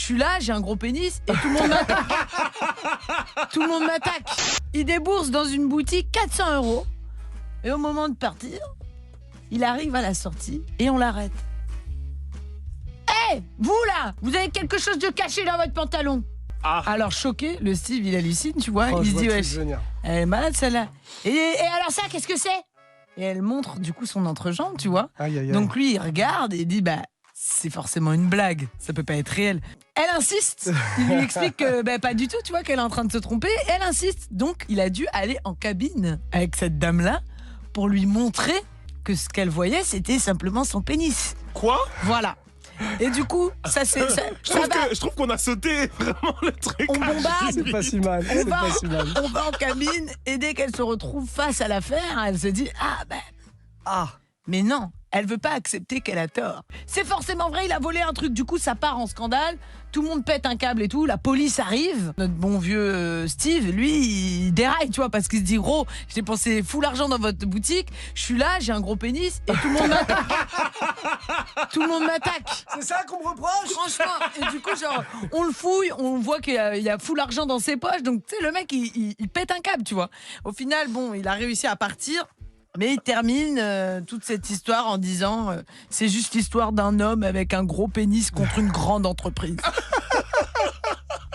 suis là, j'ai un gros pénis et tout le monde m'attaque. Tout le monde m'attaque. Il débourse dans une boutique 400 € et au moment de partir, il arrive à la sortie et on l'arrête. Hé, vous là, vous avez quelque chose de caché dans votre pantalon. Alors choqué, le Steve il hallucine, tu vois, il se dit ouais, elle est malade celle-là. Et alors ça, qu'est-ce que c'est? Et elle montre du coup son entrejambe, tu vois. Donc lui il regarde et il dit bah c'est forcément une blague, ça peut pas être réel. Elle insiste, il lui explique que pas du tout, tu vois, qu'elle est en train de se tromper. Elle insiste, donc il a dû aller en cabine avec cette dame-là pour lui montrer que ce qu'elle voyait c'était simplement son pénis. Quoi? Voilà. Et du coup, ça c'est. Je trouve qu'on a sauté vraiment le truc. On bombarde. C'est pas si mal. On va en cabine et dès qu'elle se retrouve face à l'affaire, elle se dit mais non, elle veut pas accepter qu'elle a tort. C'est forcément vrai, il a volé un truc. Du coup, ça part en scandale. Tout le monde pète un câble et tout. La police arrive. Notre bon vieux Steve, lui, il déraille, tu vois, parce qu'il se dit gros, j'ai dépensé full argent dans votre boutique. Je suis là, j'ai un gros pénis et tout le monde m'attaque. Tout le monde m'attaque. C'est ça qu'on me reproche? Franchement. Et du coup, genre, on le fouille, on voit qu'il y a full argent dans ses poches. Donc, tu sais, le mec, il pète un câble, tu vois. Au final, bon, il a réussi à partir. Mais il termine toute cette histoire en disant c'est juste l'histoire d'un homme avec un gros pénis contre une grande entreprise.